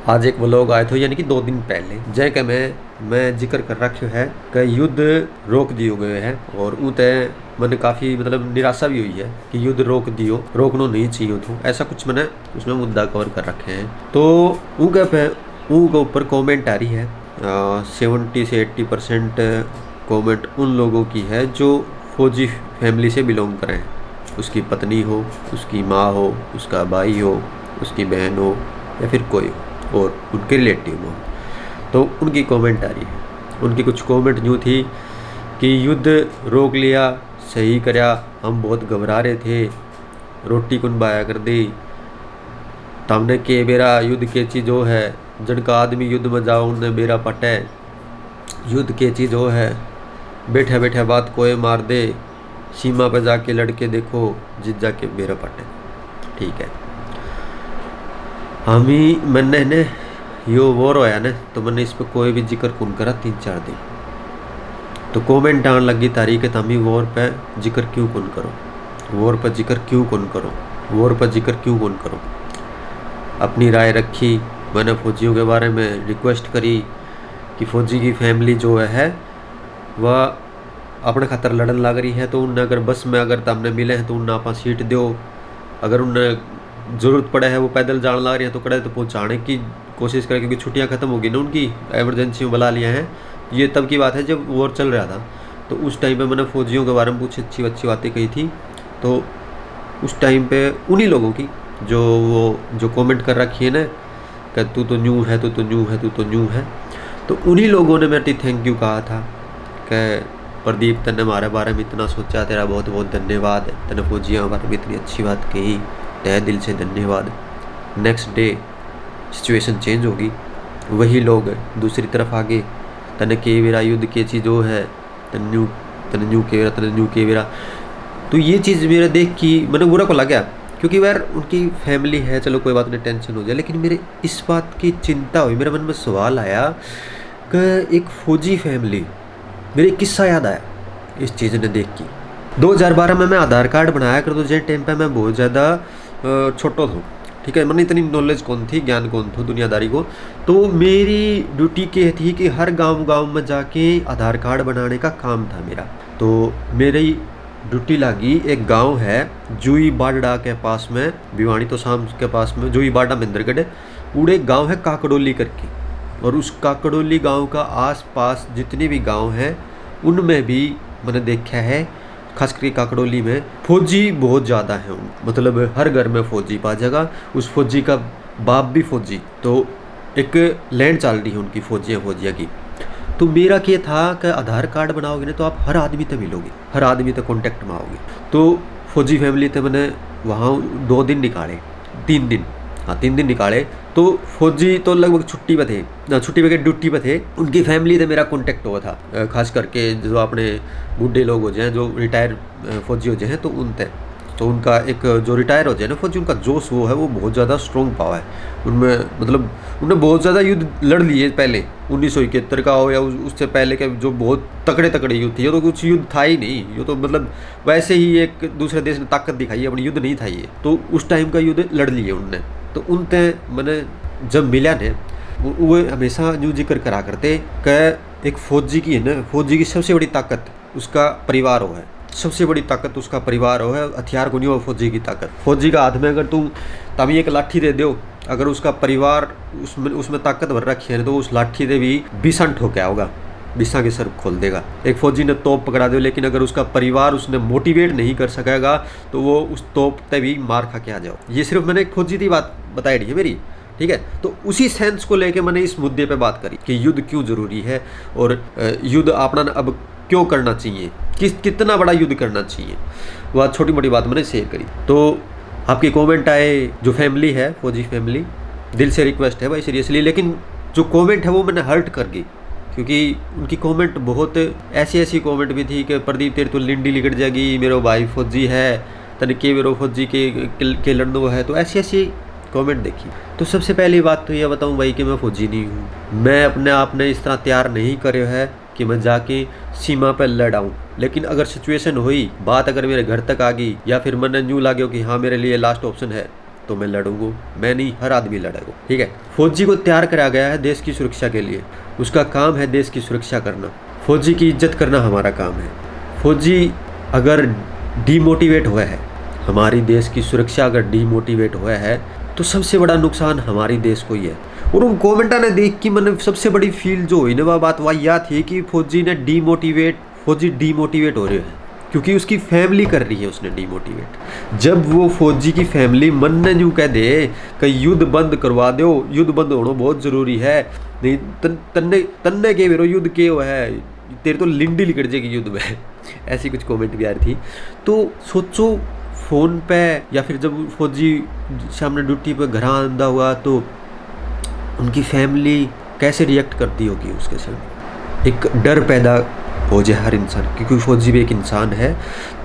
आज एक व्लॉग आए थे यानी कि 2 दिन पहले जै के मैं जिक्र कर रखो है कि युद्ध रोक दियो गए हैं और उते मैंने काफ़ी मतलब निराशा भी हुई है कि युद्ध रोकना नहीं चाहिए तो ऐसा कुछ मैंने उसमें मुद्दा कवर कर रखे हैं। तो उनके ऊपर कमेंट आ रही है 70 से 80% कमेंट उन लोगों की है जो फौजी फैमिली से बिलोंग करें, उसकी पत्नी हो, उसकी माँ हो, उसका भाई हो, उसकी बहन हो या फिर कोई हो और उनके रिलेटिव हो। तो उनकी कमेंट आ रही है। उनकी कुछ कमेंट यूँ थी कि युद्ध रोक लिया, सही करया, हम बहुत घबरा रहे थे, रोटी कुन बाया कर दी, तमने के बेरा युद्ध के चीज़ जो है, जिनका आदमी युद्ध में जाओ उनने बेरा पटे, युद्ध के चीज़ हो है, बैठे बैठे बात कोई मार दे, सीमा पर जाके लड़के देखो जित जाके बेरा पटे। ठीक है, मैंने ने यो वॉर होया ने तो मैंने इस पर कोई भी जिक्र कौन करा 3-4 दिन। तो कमेंट आने लगी तारीख तमी वॉर पे जिक्र क्यों कौन करो, वॉर पर जिक्र क्यों कौन करो, वॉर पर जिक्र क्यों कौन करो। अपनी राय रखी, मैंने फौजियों के बारे में रिक्वेस्ट करी कि फौजी की फैमिली जो है वह अपने खातर लड़न लग रही है, तो उन्हें अगर बस में अगर तमने मिले हैं तो उन्हें आप सीट दो, अगर उन्हें ज़रूरत पड़े है वो पैदल जाने लग रही है तो कड़े तो पहुँचाने की कोशिश करें, क्योंकि छुट्टियां ख़त्म होगी ना उनकी, एमरजेंसी में बुला लिया है। ये तब की बात है जब वॉर चल रहा था। तो उस टाइम पे मैंने फौजियों के बारे में कुछ अच्छी अच्छी बातें कही थी। तो उस टाइम पे उन्हीं लोगों की जो कमेंट कर रखी है ना कि तू तो न्यू है, तू तो न्यू है, तू तो न्यू है, तो उन्हीं लोगों ने मेरे थैंक यू कहा था कि प्रदीप तने हमारे बारे में इतना सोचा, तेरा बहुत बहुत धन्यवाद, तने फौजियों के बारे में इतनी अच्छी बात कही, तहे दिल से धन्यवाद। नेक्स्ट डे सिचुएशन चेंज होगी, वही लोग दूसरी तरफ आगे तने के वेरा युद्ध के चीज़ जो है तने न्यू के वेरा। तो ये चीज़ मेरे देख की मैंने बुरा को लगा, क्योंकि यार उनकी फैमिली है, चलो कोई बात नहीं, टेंशन हो जाए, लेकिन मेरे इस बात की चिंता हुई, मेरे मन में सवाल आया कि एक फौजी फैमिली, मेरे किस्सा याद आया इस चीज़ ने देख की। 2012 में मैं आधार कार्ड बनाया कर, तो जिस टाइम पे मैं बहुत ज़्यादा छोटा था, ठीक है, मैंने इतनी नॉलेज कौन थी, ज्ञान कौन था दुनियादारी को। तो मेरी ड्यूटी क्या थी कि हर गांव में जाके आधार कार्ड बनाने का काम था मेरा। तो मेरी ड्यूटी लगी, एक गांव है जुई बाडा के पास में, भिवानी तो शाम के पास में, जुई बाडा महेंद्रगढ़ उड़े गांव है काकड़ोली करके, और उस काकड़ोली गांव का आसपास जितने भी गांव हैं उनमें भी मैंने देखा है, खास करके काकड़ोली में फौजी बहुत ज़्यादा हैं, मतलब हर घर में फौजी पा जाएगा, उस फौजी का बाप भी फौजी, तो एक लैंड चल रही है उनकी फौजिया की। तो मेरा क्या था कि आधार कार्ड बनाओगे ना तो आप हर आदमी तक मिलोगे, हर आदमी तक कॉन्टेक्ट में आओगे। तो फौजी फैमिली थे, मैंने वहाँ 2 दिन निकाले, 3 दिन, हाँ 3 दिन निकाले। तो फौजी तो लगभग छुट्टी पे थे, ड्यूटी पे थे, उनकी फैमिली से मेरा कांटेक्ट हुआ था, खास करके जो अपने बूढ़े लोग हो जाए, जो रिटायर फौजी हो जाए, तो उनसे तो उनका एक जो रिटायर हो जाए ना फौजी, उनका जोश वो है, वो बहुत ज़्यादा स्ट्रॉन्ग पावर है उनमें, मतलब उन्होंने बहुत ज़्यादा युद्ध लड़ लिए पहले, 1971 का हो या उससे पहले के जो बहुत तकड़े युद्ध थे। ये तो कुछ युद्ध था ही नहीं, ये तो मतलब वैसे ही एक दूसरे देश ने ताकत दिखाई है, अपनी युद्ध नहीं था ये। तो उस टाइम का युद्ध लड़ लिए उनने। तो उनसे मैंने जब मिला ने, वो हमेशा न्यू जिक्र करा करते कि एक फौजी की है ना, फौजी की सबसे बड़ी ताकत उसका परिवार हो है, सबसे बड़ी ताकत उसका परिवार हो है, हथियार को नहीं हो फौजी की ताकत। फौजी का हाथ में अगर तुम तभी एक लाठी दे दो, अगर उसका परिवार उसमें ताकतवर रखी है तो उस लाठी से भी 20 ठोक क्या होगा, 20 के सर खोल देगा। एक फौजी ने तोप पकड़ा दो, लेकिन अगर उसका परिवार उसने मोटिवेट नहीं कर सकेगा तो वो उस तोप से भी मार खा के आ जाओ। ये सिर्फ मैंने एक फौजी की बात बताई रही है मेरी, ठीक है। तो उसी सेंस को लेके मैंने इस मुद्दे पे बात करी कि युद्ध क्यों ज़रूरी है और युद्ध अपना अब क्यों करना चाहिए, कितना बड़ा युद्ध करना चाहिए, वह छोटी मोटी बात मैंने शेयर करी। तो आपके कमेंट आए, जो फैमिली है फौजी फैमिली, दिल से रिक्वेस्ट है भाई सीरियसली, लेकिन जो कमेंट है वो मैंने हर्ट कर गई, क्योंकि उनकी कमेंट बहुत ऐसी कमेंट भी थी कि प्रदीप तेरे तो लिंडी लिकट जाएगी, मेरा भाई फौजी है, तने के मेरे फौजी के लड़नो है, तो ऐसी कमेंट देखी। तो सबसे पहली बात तो यह बताऊं भाई कि मैं फौजी नहीं हूँ, मैं अपने आप ने इस तरह तैयार नहीं करे है कि मैं जाके सीमा पर लड़ाऊँ। लेकिन अगर सिचुएशन हुई, बात अगर मेरे घर तक आ गई, या फिर मैंने न्यू लागो कि हाँ मेरे लिए लास्ट ऑप्शन है तो मैं लड़ूंगा, मैं नहीं, हर आदमी लड़ेगा, ठीक है। फौजी को तैयार करा गया है देश की सुरक्षा के लिए, उसका काम है देश की सुरक्षा करना, फौजी की इज्जत करना हमारा काम है। फौजी अगर डीमोटिवेट हुआ है, हमारी देश की सुरक्षा अगर डीमोटिवेट हुआ है तो सबसे बड़ा नुकसान हमारी देश को ही है। और उन कमेंटा ने देख कि मैंने सबसे बड़ी फील जो हुई ना वह बात वह यह थी कि फौजी डीमोटिवेट हो रहे हैं क्योंकि उसकी फैमिली कर रही है उसने डीमोटिवेट। जब वो फौजी की फैमिली मन ने यूँ कह दे कि युद्ध बंद करवा दो, युद्ध बंद होना बहुत ज़रूरी है, नहीं तन्ने के वेरो युद्ध के है, तेरे तो लिंडी लिकट जाएगी युद्ध में ऐसी कुछ कमेंट भी आ रही थी। तो सोचो फ़ोन पे या फिर जब फौजी सामने ड्यूटी पे घर आंदा हुआ तो उनकी फैमिली कैसे रिएक्ट करती होगी उसके सामने। एक डर पैदा हो जाए हर इंसान, क्योंकि फौजी भी एक इंसान है।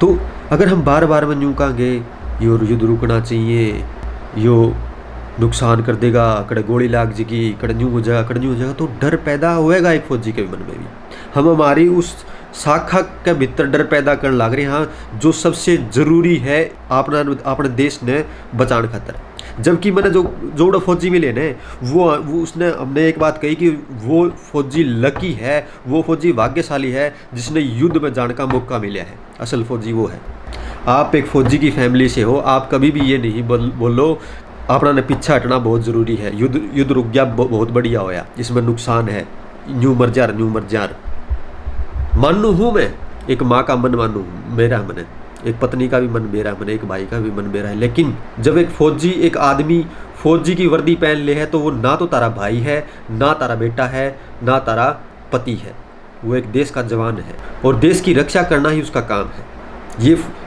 तो अगर हम बार बार में यूँ कहेंगे यो युद्ध रुकना चाहिए, यो नुकसान कर देगा, कड़े गोली लाग जाएगी, कड़े यूँ हो जाएगा, तो डर पैदा होएगा एक फौजी के मन में भी। हम हमारी उस शाखा के भीतर डर पैदा करने लग रहे हैं, हाँ जो सबसे ज़रूरी है अपने देश ने बचाने खातर। जबकि मैंने जो फौजी मिले ने वो उसने हमने एक बात कही कि वो फौजी लकी है, वो फौजी भाग्यशाली है जिसने युद्ध में जाने का मौका मिला है। असल फौजी वो है। आप एक फौजी की फैमिली से हो, आप कभी भी ये नहीं बोलो अपना ने पीछे हटना बहुत ज़रूरी है, युद्ध रुक गया बहुत बढ़िया होया, इसमें नुकसान है, न्यू मर जार मानू हूँ मैं, एक माँ का मन मानू मेरा मन है, एक पत्नी का भी मन मेरा मन है, एक भाई का भी मन मेरा है। लेकिन जब एक आदमी फौजी की वर्दी पहन ले है तो वो ना तो तारा भाई है, ना तारा बेटा है, ना तारा पति है, वो एक देश का जवान है और देश की रक्षा करना ही उसका काम है।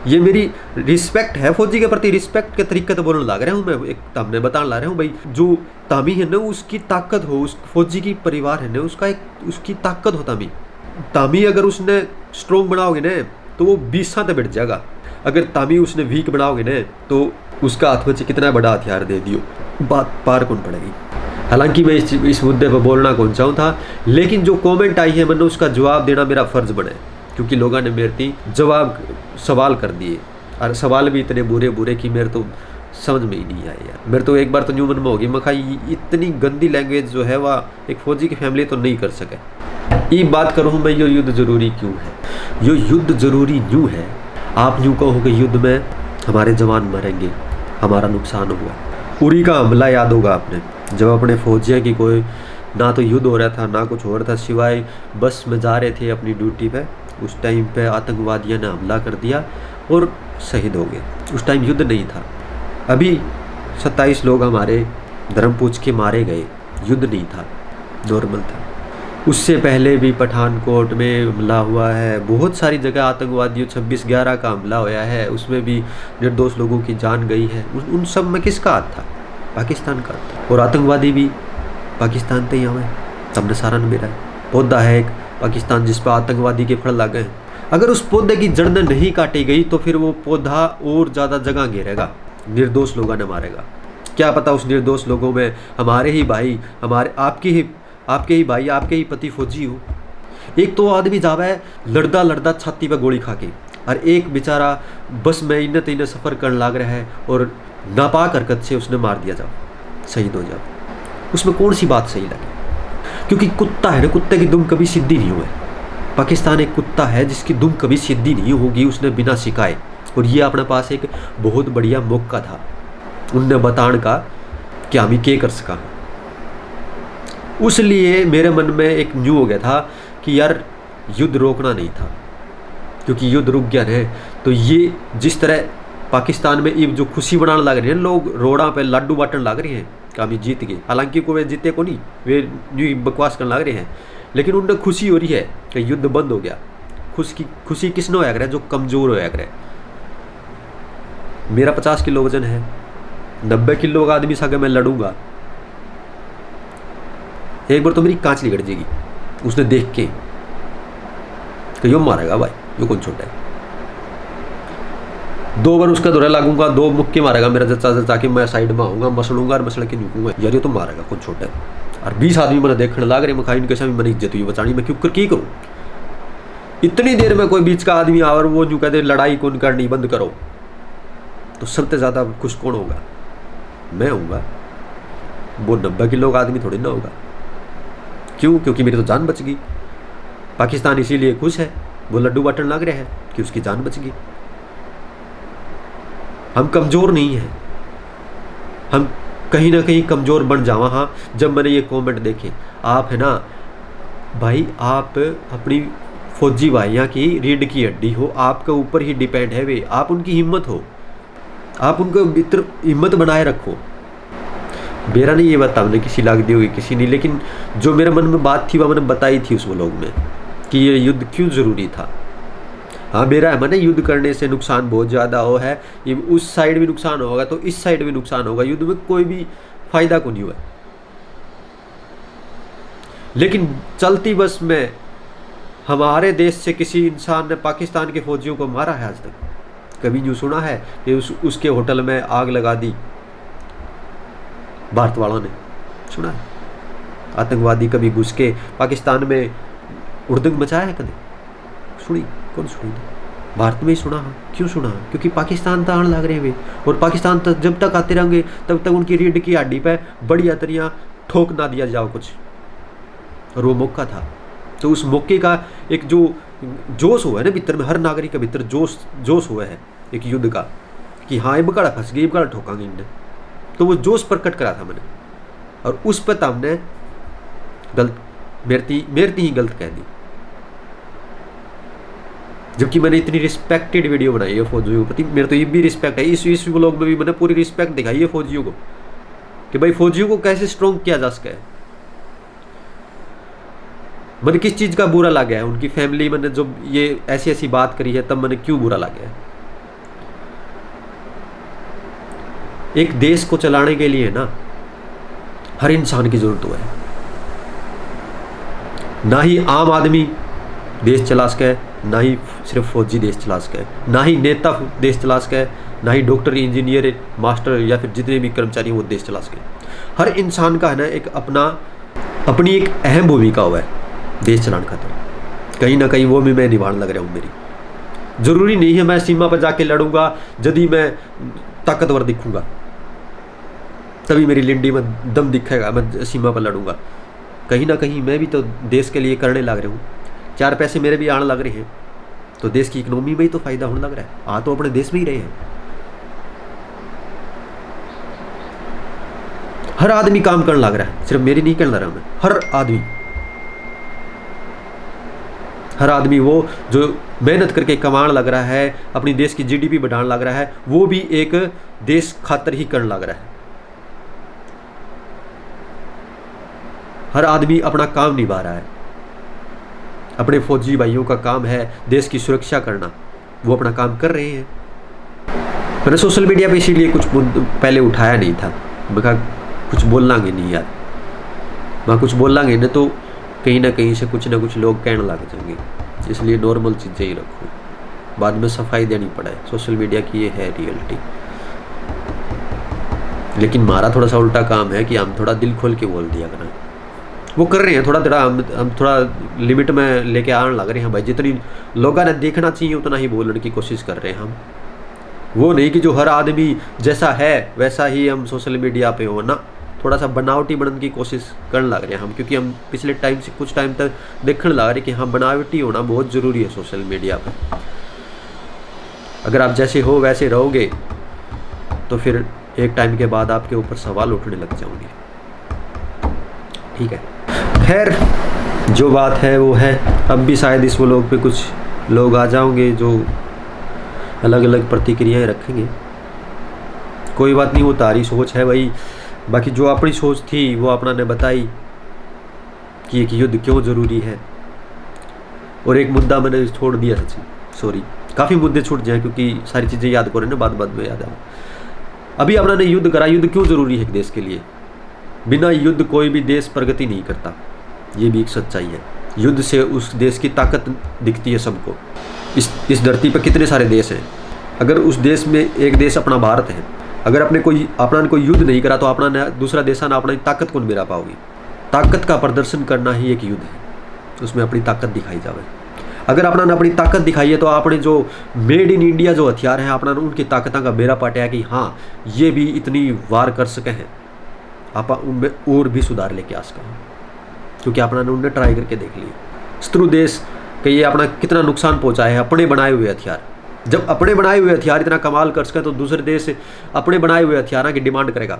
ये मेरी रिस्पेक्ट है फौजी के प्रति, रिस्पेक्ट के तरीके तो बोलने लग रहा हूँ मैं, एक तामने बताने ला रहा हूँ भाई जो तामी है ना उसकी ताकत हो, उस फौजी की परिवार है ना उसकी ताकत हो। तामी अगर उसने स्ट्रोंग बनाओगे ना तो वो 20 साथ बैठ जाएगा, अगर तामी उसने वीक बनाओगे ना तो उसका हाथ में कितना बड़ा हथियार दे दियो, बात पार कौन पड़ेगी। हालांकि मैं इस मुद्दे पर बोलना कौन चाहूँ था, लेकिन जो कमेंट आई है मैंने उसका जवाब देना मेरा फ़र्ज़ बने, क्योंकि लोगों ने मेरे सवाल कर दिए और सवाल भी इतने बुरे कि मेरे तो समझ में ही नहीं आए यार। मेरे तो एक बार तो न्यू मन में होगी, मैं खाई इतनी गंदी लैंग्वेज जो है वह एक फ़ौजी की फैमिली तो नहीं कर सके। ये बात करूँ मैं, यो युद्ध ज़रूरी क्यों है? यो युद्ध ज़रूरी यूँ है, आप यूँ कहोगे युद्ध में हमारे जवान मरेंगे, हमारा नुकसान होगा। उरी का हमला याद होगा आपने, जब अपने फौजियों की कोई ना तो युद्ध हो रहा था ना कुछ हो रहा था, सिवाय बस में जा रहे थे अपनी ड्यूटी पे, उस टाइम पे आतंकवादियों ने हमला कर दिया और शहीद हो गए। उस टाइम युद्ध नहीं था। अभी 27 लोग हमारे धर्म पूछ के मारे गए, युद्ध नहीं था, नॉर्मल था। उससे पहले भी पठानकोट में हमला हुआ है, बहुत सारी जगह आतंकवादियों 26/11 का हमला होया है, उसमें भी निर्दोष लोगों की जान गई है। उन सब में किसका हाथ था? पाकिस्तान का था। और आतंकवादी भी पाकिस्तान पे ही हमें तब सारा मेरा पौधा है एक पाकिस्तान जिस पर आतंकवादी के फल लगे हैं। अगर उस पौधे की जड़ नहीं काटी गई तो फिर वो पौधा और ज़्यादा जगह घेरेगा, निर्दोष लोगों ने मारेगा। क्या पता उस निर्दोष लोगों में हमारे ही भाई, आपके ही भाई, आपके ही पति फौजी हो। एक तो आदमी जावा है लड़दा छाती पे गोली खा के, और एक बेचारा बस में इन्हें तीन सफ़र करने लग रहा है और नापाक हरकत से उसने मार दिया, जाओ शहीद हो जाओ। उसमें कौन सी बात सही लगे? क्योंकि कुत्ता है ना, कुत्ते की दुम कभी सीधी नहीं हुई। पाकिस्तान एक कुत्ता है जिसकी दुम कभी सीधी नहीं होगी, उसने बिना सिखाए। और ये अपने पास एक बहुत बढ़िया मौका था उनने बताने का कि हम ही क्या कर सका। उसलिए मेरे मन में एक न्यू हो गया था कि यार युद्ध रोकना नहीं था, क्योंकि युद्ध रुक गया है तो ये जिस तरह पाकिस्तान में ये जो खुशी बनाने लग रहे हैं लोग, रोड़ा पे लाडू बांटने लग रहे हैं कि हम जीत गए। हालांकि को वे जीते को नहीं, वे न्यू बकवास करने लग रहे हैं, लेकिन उन्हें खुशी हो रही है कि युद्ध बंद हो गया। खुशी किसने होया करे? जो कमज़ोर होया करे। मेरा 50 किलो वजन है, 90 किलो का आदमी सागे मैं लड़ूंगा, एक बार तो मेरी कांच लिगड़ जाएगी उसने देख के कि यो मारेगा भाई, यो कौन छोटा है। 2 बार उसका दौरा लागूंगा, 2 मुक्के मारेगा मेरा जच्चा कि मैं साइड में आऊँगा, मसलूंगा और मसल के निकूंगा, यार ये तो मारेगा, कौन छोटा है। और 20 आदमी मैंने देखने लग रहे, मैं खाई इनके सामने मैंने इज्जत हुई बचानी, मैं क्यों करूँ? इतनी देर में कोई बीच का आदमी आवर वो जो कहते लड़ाई कौन करनी बंद करो, तो सबसे ज़्यादा खुश कौन होगा? मैं होऊंगा, वो 90 किलो का आदमी थोड़ी ना होगा। क्यों? क्योंकि मेरी तो जान बच गई। पाकिस्तान इसीलिए खुश है, वो लड्डू बांटने लग रहे हैं कि उसकी जान बच गई। हम कमज़ोर नहीं हैं, हम कहीं ना कहीं कमज़ोर बन जावा। हाँ, जब मैंने ये कमेंट देखे, आप है ना भाई, आप अपनी फौजी भाइयों की रीढ़ की हड्डी हो, आपके ऊपर ही डिपेंड है वे, आप उनकी हिम्मत हो, आप उनको भीतर हिम्मत बनाए रखो। मेरा नहीं ये बात हमने किसी लाग दी होगी, किसी नहीं, लेकिन जो मेरे मन में बात थी वो मैंने बताई थी उस व्लॉग में कि ये युद्ध क्यों ज़रूरी था। हाँ, मेरा है मैंने युद्ध करने से नुकसान बहुत ज़्यादा हो है, ये उस साइड भी नुकसान होगा तो इस साइड भी नुकसान होगा, युद्ध में कोई भी फायदा को नहीं हुआ। लेकिन चलती बस में हमारे देश से किसी इंसान ने पाकिस्तान के फौजियों को मारा है? आज तक कभी न्यूज़ सुना है कि उसके होटल में आग लगा दी भारत वालों ने? सुना है? आतंकवादी कभी घुस के पाकिस्तान में उड़दंग मचाया है कभी? सुनी? कौन सुनी? भारत में ही सुना है। क्यों सुना? क्योंकि पाकिस्तान तो आने लग रहे हैं, और पाकिस्तान तक जब तक आते रहेंगे तब तक उनकी रीढ़ की हड्डी पे बढ़िया तरिया ठोक ना दिया जाओ कुछ। और वो मौका था, तो उस मौके का एक जो जोश हुआ है ना भीतर में, हर नागरिक के भीतर जोश हुआ है एक युद्ध का कि हाँ ये बकड़ा फंस गई, बकड़ा ठोकांगे इनने, तो वो जोश प्रकट करा था मैंने, और उस पर तो हमने गलत मेरती ही गलत कह दी। जबकि मैंने इतनी रिस्पेक्टेड वीडियो बनाई है फौजियों के प्रति, मेरे तो ये भी रिस्पेक्ट है, इस व्लॉग में भी मैंने पूरी रिस्पेक्ट दिखाई है फौजियों को कि भाई फौजियों को कैसे स्ट्रॉन्ग किया जा सके। मैंने किस चीज़ का बुरा लगा है उनकी फैमिली, मैंने जब ये ऐसी ऐसी बात करी है तब मैंने क्यों बुरा लगा है। एक देश को चलाने के लिए ना हर इंसान की जरूरत है, ना ही आम आदमी देश चला सके, ना ही सिर्फ फौजी देश चला सके, ना ही नेता देश चला सके, ना ही डॉक्टर, इंजीनियर, मास्टर या फिर जितने भी कर्मचारी वो देश चला सके। हर इंसान का है ना एक अपनी एक अहम भूमिका हुआ है देश चलाने का, तो कहीं ना कहीं वो भी मैं निभाने लग रहा हूँ। मेरी ज़रूरी नहीं है मैं सीमा पर जाके लड़ूंगा, यदि मैं ताकतवर दिखूंगा तभी मेरी लिंडी में दम दिखेगा, मैं सीमा पर लड़ूंगा। कहीं ना कहीं मैं भी तो देश के लिए करने लग रहा हूँ, 4 पैसे मेरे भी आने लग रहे हैं, तो देश की इकोनॉमी में ही तो फायदा होने लग रहा है। आ तो अपने देश में ही रहे हैं, हर आदमी काम करने लग रहा है, सिर्फ मेरी नहीं करने लग रहा मैं, हर आदमी वो जो मेहनत करके कमाने लग रहा है, अपनी देश की जीडीपी बढ़ाने लग रहा है, वो भी एक देश खातर ही करने लग रहा है। हर आदमी अपना काम निभा रहा है, अपने फौजी भाइयों का काम है देश की सुरक्षा करना, वो अपना काम कर रहे हैं। मैंने सोशल मीडिया पे इसीलिए कुछ पहले उठाया नहीं था, मैं कहा कुछ बोलेंगे नहीं यार, मैं कुछ बोलेंगे ना तो कहीं ना कहीं से कुछ ना कुछ लोग कहने लग जाएंगे, इसलिए नॉर्मल चीज़ें ही रखो, बाद में सफाई देनी पड़े। सोशल मीडिया की ये है रियलिटी। लेकिन हमारा थोड़ा सा उल्टा काम है कि हम थोड़ा दिल खोल के बोल दिया करें, वो कर रहे हैं थोड़ा हम थोड़ा लिमिट में लेके आने लग रहे हैं भाई, जितनी लोगों ने देखना चाहिए उतना ही बोलने की कोशिश कर रहे हैं हम। वो नहीं कि जो हर आदमी जैसा है वैसा ही हम सोशल मीडिया पे हो ना, थोड़ा सा बनावटी बनने की कोशिश करने लग रहे हैं हम, क्योंकि हम पिछले टाइम से कुछ टाइम तक देखने लग रहे कि हाँ बनावटी होना बहुत ज़रूरी है सोशल मीडिया पर। अगर आप जैसे हो वैसे रहोगे तो फिर एक टाइम के बाद आपके ऊपर सवाल उठने लग जाओगे। ठीक है, खैर जो बात है वो है। अब भी शायद इस व्लॉग पे कुछ लोग आ जाओगे जो अलग अलग प्रतिक्रियाएं रखेंगे, कोई बात नहीं, वो तारी सोच है भाई। बाकी जो अपनी सोच थी वो अपना ने बताई कि एक युद्ध क्यों ज़रूरी है, और एक मुद्दा मैंने छोड़ दिया, सॉरी काफ़ी मुद्दे छूट जाए क्योंकि सारी चीज़ें याद करें ना, बाद में याद आए। अभी अपना ने युद्ध करा, युद्ध क्यों ज़रूरी है एक देश के लिए? बिना युद्ध कोई भी देश प्रगति नहीं करता, ये भी एक सच्चाई है। युद्ध से उस देश की ताकत दिखती है सबको। इस धरती पर कितने सारे देश हैं, अगर उस देश में एक देश अपना भारत है, अगर अपना कोई युद्ध नहीं करा तो अपना दूसरा देश ना अपनी ताकत कौन मेरा पाओगी? ताकत का प्रदर्शन करना ही एक युद्ध है, उसमें अपनी ताकत दिखाई जावे। अगर अपना अपनी ताकत दिखाई है तो आपने जो मेड इन इंडिया जो हथियार हैं अपना उनकी ताकतों का बेड़ा पाटा है कि हाँ ये भी इतनी वार कर सके हैं, आप उनमें और भी सुधार लेके आ सकें, क्योंकि अपना ने उन्हें ट्राई करके देख लिया। शत्रु देश के ये अपना कितना नुकसान पहुंचाए है अपने बनाए हुए हथियार। जब अपने बनाए हुए हथियार इतना कमाल कर सके तो दूसरे देश अपने बनाए हुए हथियारों की डिमांड करेगा,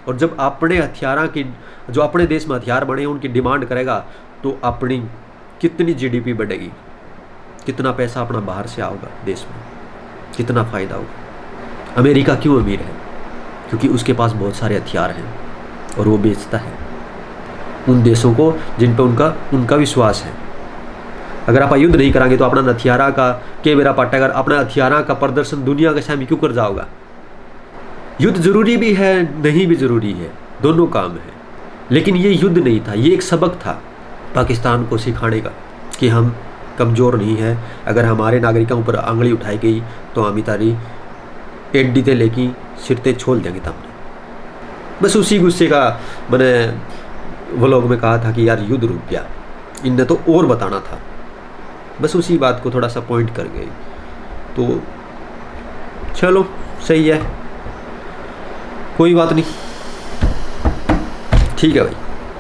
और जब अपने हथियारों की जो अपने देश में हथियार बने हैं उनकी डिमांड करेगा तो अपनी कितनी जीडीपी बढ़ेगी, कितना पैसा अपना बाहर से आएगा देश में, कितना फ़ायदा होगा। अमेरिका क्यों अमीर है? क्योंकि उसके पास बहुत सारे हथियार हैं और वो बेचता है उन देशों को जिन पर उनका विश्वास है। अगर आप युद्ध नहीं करांगे तो अपना हथियारा का के बेरा पाटा, अगर अपना हथियारा का प्रदर्शन दुनिया के सामने क्यों कर जाओगा। युद्ध जरूरी भी है, नहीं भी जरूरी है, दोनों काम है, लेकिन ये युद्ध नहीं था, ये एक सबक था पाकिस्तान को सिखाने का कि हम कमज़ोर नहीं है। अगर हमारे नागरिकों पर आंगली उठाई गई तो हम तारी एड्डी ते लेकी सिरते छोल देंगे तमने। बस उसी गुस्से का मैंने व्लॉग में कहा था कि यार युद्ध रुक गया, इनने तो और बताना था, बस उसी बात को थोड़ा सा पॉइंट कर गई। तो चलो सही है, कोई बात नहीं, ठीक है भाई।